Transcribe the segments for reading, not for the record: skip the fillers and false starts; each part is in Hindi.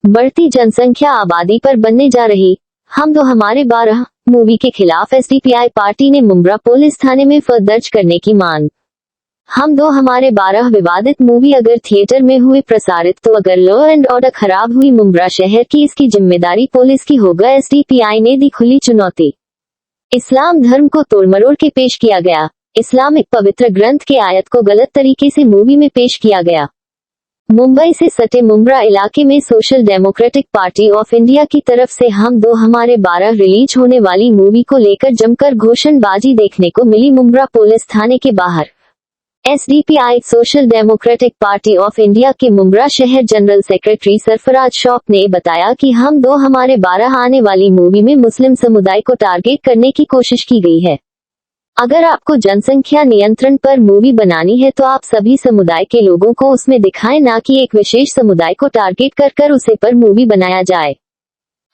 बढ़ती जनसंख्या आबादी पर बनने जा रही हम दो हमारे 12 मूवी के खिलाफ एसडीपीआई पार्टी ने मुंब्रा पुलिस थाने में एफआईआर दर्ज करने की मांग। हम दो हमारे 12 विवादित मूवी अगर थिएटर में हुई प्रसारित तो अगर लॉ एंड ऑर्डर खराब हुई मुंब्रा शहर की इसकी जिम्मेदारी पुलिस की होगा। एसडीपीआई ने दी खुली चुनौती। इस्लाम धर्म को तोड़मरोड़ के पेश किया गया। इस्लामिक पवित्र ग्रंथ के आयत को गलत तरीके से मूवी में पेश किया गया। मुंबई से सटे मुंब्रा इलाके में social democratic party of India की तरफ से हम दो हमारे 12 रिलीज होने वाली मूवी को लेकर जमकर घोषणाबाजी देखने को मिली मुंब्रा पुलिस थाने के बाहर। SDPI social democratic party of India के मुंब्रा शहर जनरल सेक्रेटरी सरफराज शौक ने बताया कि हम दो हमारे 12 आने वाली मूवी में मुस्लिम समुदाय को टारगेट करने की कोशिश की गई है। अगर आपको जनसंख्या नियंत्रण पर मूवी बनानी है तो आप सभी समुदाय के लोगों को उसमें दिखाएं, ना कि एक विशेष समुदाय को टारगेट कर उसे पर मूवी बनाया जाए।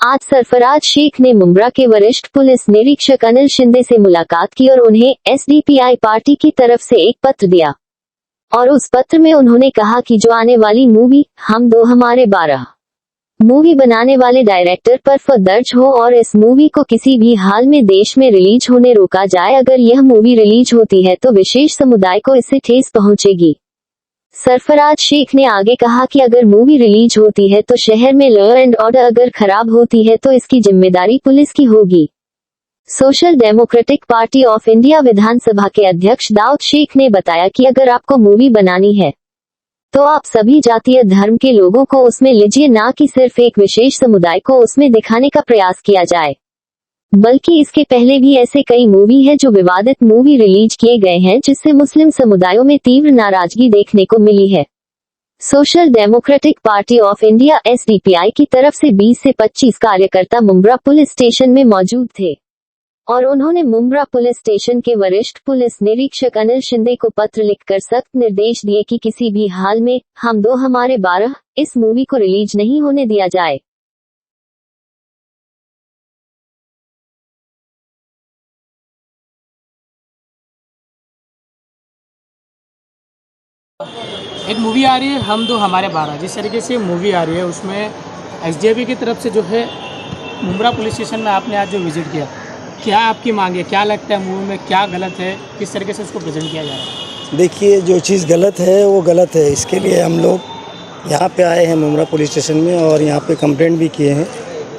आज सरफराज शेख ने मुंब्रा के वरिष्ठ पुलिस निरीक्षक अनिल शिंदे से मुलाकात की और उन्हें एसडीपीआई पार्टी की तरफ से एक पत्र दिया और उस पत्र में उन्होंने कहा कि जो आने वाली मूवी हम दो हमारे 12 मूवी बनाने वाले डायरेक्टर पर एफआईआर दर्ज हो और इस मूवी को किसी भी हाल में देश में रिलीज होने रोका जाए। अगर यह मूवी रिलीज होती है तो विशेष समुदाय को इससे ठेस पहुंचेगी। सरफराज शेख ने आगे कहा कि अगर मूवी रिलीज होती है तो शहर में लॉ एंड ऑर्डर अगर खराब होती है तो इसकी जिम्मेदारी पुलिस की होगी। Social democratic party of India विधानसभा के अध्यक्ष दाऊद शेख ने बताया कि अगर आपको मूवी बनानी है तो आप सभी जातीय धर्म के लोगों को उसमें लीजिए, ना कि सिर्फ एक विशेष समुदाय को उसमें दिखाने का प्रयास किया जाए। बल्कि इसके पहले भी ऐसे कई मूवी हैं जो विवादित मूवी रिलीज किए गए हैं जिससे मुस्लिम समुदायों में तीव्र नाराजगी देखने को मिली है। Social democratic party of India SDPI की तरफ से 20 से 25 कार्यकर्ता मुंब्रा पुलिस स्टेशन में मौजूद थे और उन्होंने मुंब्रा पुलिस स्टेशन के वरिष्ठ पुलिस निरीक्षक अनिल शिंदे को पत्र लिखकर सख्त निर्देश दिए कि किसी भी हाल में हम दो हमारे 12 इस मूवी को रिलीज नहीं होने दिया जाए। एक मूवी आ रही है हम दो हमारे 12, जिस तरीके से मूवी आ रही है उसमें एसडीपीआई की तरफ से जो है मुंब्रा पुलिस स्टेशन में आपने आज जो विजिट किया, क्या आपकी मांग है? क्या लगता है मूवी में क्या गलत है? किस तरीके से उसको प्रेजेंट किया जा रहा है? देखिए, जो चीज़ गलत है वो गलत है। इसके लिए हम लोग यहाँ पे आए हैं मुंब्रा पुलिस स्टेशन में और यहाँ पे कंप्लेंट भी किए हैं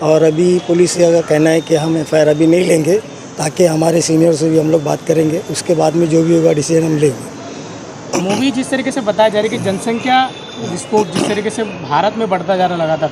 और अभी पुलिस का कहना है कि हम एफआईआर अभी नहीं लेंगे, ताकि हमारे सीनियर से भी हम लोग बात करेंगे, उसके बाद में जो भी होगा डिसीजन हम लेंगे। मूवी जिस तरीके से बताया जा रही है कि जनसंख्या विस्फोट जिस तरीके से भारत में बढ़ता जा रहा लगातार,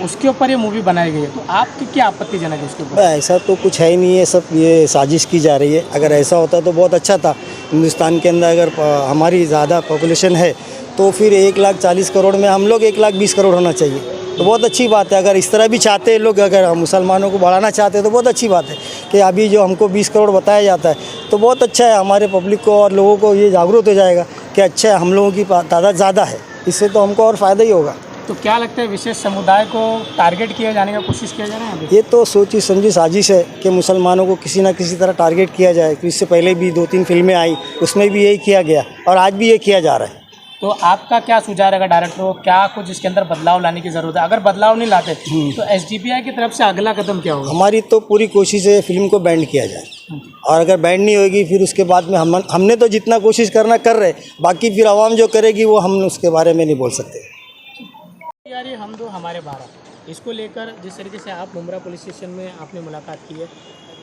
उसके ऊपर ये मूवी बनाई गई है, तो आपकी क्या आपत्तिजनक है इसके ऊपर? ऐसा तो कुछ है ही नहीं है, सब ये साजिश की जा रही है। अगर ऐसा होता तो बहुत अच्छा था। हिंदुस्तान के अंदर अगर हमारी ज़्यादा पॉपुलेशन है तो फिर 1,40 करोड़ में हम लोग 1,20 करोड़ होना चाहिए, तो बहुत अच्छी बात है। अगर इस तरह भी चाहते हैं लोग, अगर मुसलमानों को बढ़ाना चाहते हैं तो बहुत अच्छी बात है कि अभी जो हमको 20 करोड़ बताया जाता है तो बहुत अच्छा है। हमारे पब्लिक को और लोगों को ये जागरूक हो जाएगा कि अच्छा है, हम लोगों की तादाद ज़्यादा है, इससे तो हमको और फ़ायदा ही होगा। तो क्या लगता है विशेष समुदाय को टारगेट किया जाने का कोशिश किया जा रहा है? ये तो सोची समझी साजिश है कि मुसलमानों को किसी ना किसी तरह टारगेट किया जाए। तो इससे पहले भी 2-3 फिल्में आई, उसमें भी यही किया गया और आज भी ये किया जा रहा है। तो आपका क्या सुझाव रहेगा डायरेक्टर को? क्या कुछ इसके अंदर बदलाव लाने की ज़रूरत है? अगर बदलाव नहीं लाते तो एसडीपीआई की तरफ से अगला कदम क्या होगा? हमारी तो पूरी कोशिश है फिल्म को बैन किया जाए, और अगर बैन नहीं होगी फिर उसके बाद में हमने तो जितना कोशिश करना कर रहे, बाकी फिर आवाम जो करेगी वो हम उसके बारे में नहीं बोल सकते। यार ये हम दो हमारे 12, इसको लेकर जिस तरीके से आप मुंब्रा पुलिस स्टेशन में आपने मुलाकात की है,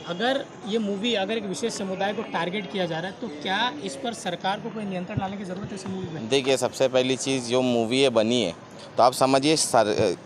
अगर ये मूवी अगर एक विशेष समुदाय को टारगेट किया जा रहा है तो क्या इस पर सरकार को कोई नियंत्रण लाने की ज़रूरत है इस मूवी में? देखिए, सबसे पहली चीज़, जो मूवी है बनी है तो आप समझिए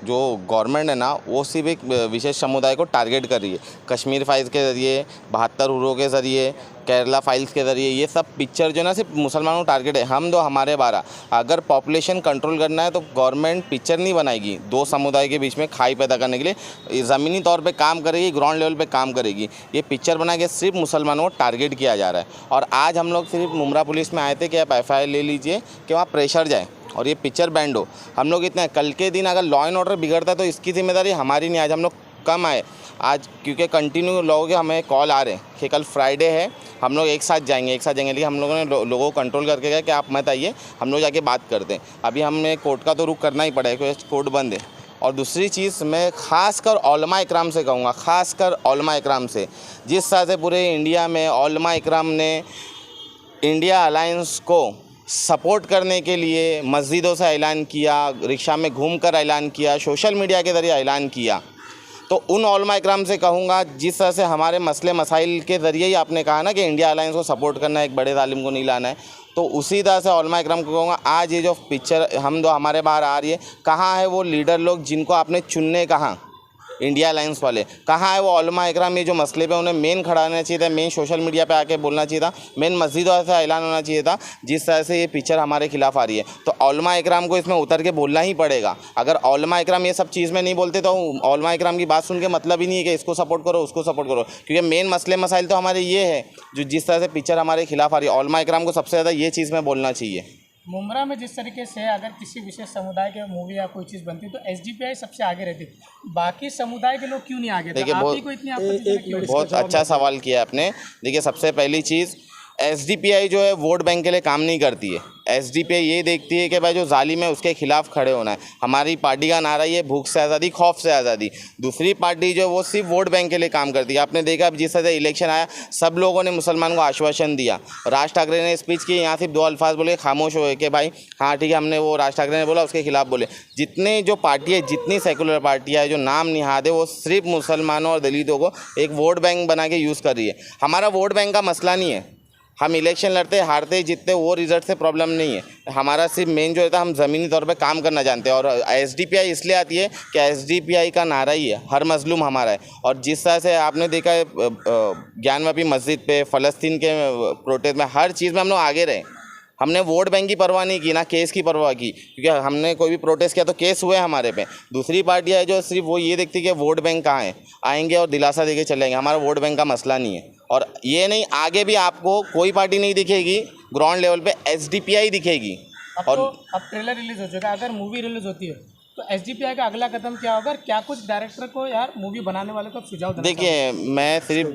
जो गवर्नमेंट है ना, वो सिर्फ एक विशेष समुदाय को टारगेट कर रही है। कश्मीर फाइल्स के ज़रिए, 72 हुरों के ज़रिए, केरला फाइल्स के ज़रिए, ये सब पिक्चर जो है ना सिर्फ मुसलमानों को टारगेट है। हम दो हमारे 12, अगर पॉपुलेशन कंट्रोल करना है तो गवर्नमेंट पिक्चर नहीं बनाएगी दो समुदाय के बीच में खाई पैदा करने के लिए, ज़मीनी तौर पे काम करेगी, ग्राउंड लेवल पे काम करेगी। ये पिक्चर बना के सिर्फ मुसलमानों को टारगेट किया जा रहा है। और आज हम लोग सिर्फ मुंब्रा पुलिस में आए थे कि आप एफआईआर ले लीजिए कि वहाँ प्रेशर जाए और ये पिक्चर बैंड हो। हम लोग इतने, कल के दिन अगर लॉ एंड ऑर्डर बिगड़ता है तो इसकी जिम्मेदारी हमारी नहीं। आज हम लोग कम आए आज क्योंकि कंटिन्यू लोगों के हमें कॉल आ रहे हैं कि कल फ्राइडे है, हम लोग एक साथ जाएंगे लेकिन हम लोगों ने लोगों को कंट्रोल करके गया कि आप मत आइए, हम लोग जाके बात करते हैं। अभी हमें कोर्ट का तो रुख करना ही पड़ेगा क्योंकि कोर्ट बंद है। और दूसरी चीज़ मैं ख़ासकर उलमा इकराम से कहूँगा, ख़ासकर उलमा इकराम से, जिस तरह से पूरे इंडिया में उलमा इकराम ने इंडिया अलायंस को सपोर्ट करने के लिए मस्जिदों से ऐलान किया, रिक्शा में घूमकर ऐलान किया, सोशल मीडिया के ज़रिए ऐलान किया, तो उन उलमा इकराम से कहूँगा जिस तरह से हमारे मसले मसाइल के ज़रिए ही आपने कहा ना कि इंडिया अलायंस को सपोर्ट करना है, एक बड़े ज़ालिम को नहीं लाना है, तो उसी तरह से उलमा इकराम को कहूँगा आज ये जो पिक्चर हम दो हमारे बाहर आ रही है, कहाँ है वो लीडर लोग जिनको आपने चुनने कहाँ, इंडिया अलायंस वाले कहाँ है वो उलमा इकराम? ये जो मसले पे उन्हें मेन खड़ा रहना चाहिए था, मेन सोशल मीडिया पे आके बोलना चाहिए था, मेन मस्जिदों से ऐलान होना चाहिए था। जिस तरह से ये पिक्चर हमारे खिलाफ आ रही है तो उलमा इकराम को इसमें उतर के बोलना ही पड़ेगा। अगर उलमा इकराम ये सब चीज़ में नहीं बोलते तो उलमा इकराम की बात सुन के मतलब ही नहीं है कि इसको सपोर्ट करो उसको सपोर्ट करो, क्योंकि मेन मसले मसाइल तो हमारे ये है जो जिस तरह से पिक्चर हमारे खिलाफ आ रही है, उलमा इकराम को सबसे ज़्यादा ये चीज़ में बोलना चाहिए। मुमरा में जिस तरीके से अगर किसी विशेष समुदाय के मूवी या कोई चीज़ बनती है तो एसडीपीआई सबसे आगे रहती है, बाकी समुदाय के लोग क्यों नहीं आगे? देखिए आप ही को इतनी आपत्ति क्यों? बहुत अच्छा सवाल किया आपने। देखिए सबसे पहली चीज़, एसडीपीआई जो है वोट बैंक के लिए काम नहीं करती है। एसडीपीआई ये देखती है कि भाई जो जालिम है उसके खिलाफ खड़े होना है। हमारी पार्टी का नारा ये भूख से आज़ादी, खौफ से आज़ादी। दूसरी पार्टी जो है वो सिर्फ वोट बैंक के लिए काम करती है। आपने देखा जिस तरह से इलेक्शन आया सब लोगों ने मुसलमान को आश्वासन दिया। राज ठाकरे ने स्पीच की, यहाँ सिर्फ 2 अल्फाज बोले, खामोश हुए कि भाई हाँ ठीक है, हमने वो राज ठाकरे ने बोला उसके खिलाफ बोले। जितने जो पार्टी है, जितनी सेकुलर पार्टियाँ है जो नाम निहाद है, वो सिर्फ मुसलमानों और दलितों को एक वोट बैंक बना के यूज़ कर रही है। हमारा वोट बैंक का मसला नहीं है, हम इलेक्शन लड़ते हारते जीतते वो रिजल्ट से प्रॉब्लम नहीं है। हमारा सिर्फ मेन जो रहता है हम ज़मीनी तौर पे काम करना जानते हैं। और एसडीपीआई इसलिए आती है कि एसडीपीआई का नारा ही है हर मजलूम हमारा है। और जिस तरह से आपने देखा है ज्ञानवापी मस्जिद पे, फ़लस्तीन के प्रोटेस्ट में, हर चीज़ में हम लोग आगे रहे। हमने वोट बैंक की परवाह नहीं की, ना केस की परवाह की, क्योंकि हमने कोई भी प्रोटेस्ट किया तो केस हुए हमारे पे। दूसरी पार्टियाँ है जो सिर्फ वो ये देखती कि वोट बैंक कहाँ है, आएंगे और दिलासा देके चलेंगे। हमारा वोट बैंक का मसला नहीं है। और ये नहीं, आगे भी आपको कोई पार्टी नहीं दिखेगी, ग्राउंड लेवल पे एसडीपीआई दिखेगी। अब ट्रेलर रिलीज हो चुका है, अगर मूवी रिलीज होती है तो एसडीपीआई का अगला कदम क्या होगा? क्या कुछ डायरेक्टर को यार मूवी बनाने वाले को सुझाव देना? देखिए मैं सिर्फ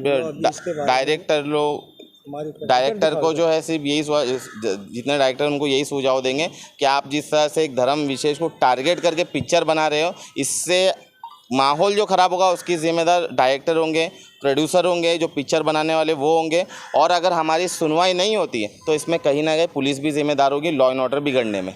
डायरेक्टर को जो है सिर्फ यही जितने डायरेक्टर उनको यही सुझाव देंगे कि आप जिस तरह से एक धर्म विशेष को टारगेट करके पिक्चर बना रहे हो, इससे माहौल जो ख़राब होगा उसकी ज़िम्मेदार डायरेक्टर होंगे, प्रोड्यूसर होंगे, जो पिक्चर बनाने वाले वो होंगे। और अगर हमारी सुनवाई नहीं होती है तो इसमें कहीं ना कहीं पुलिस भी ज़िम्मेदार होगी लॉ एंड ऑर्डर बिगड़ने में।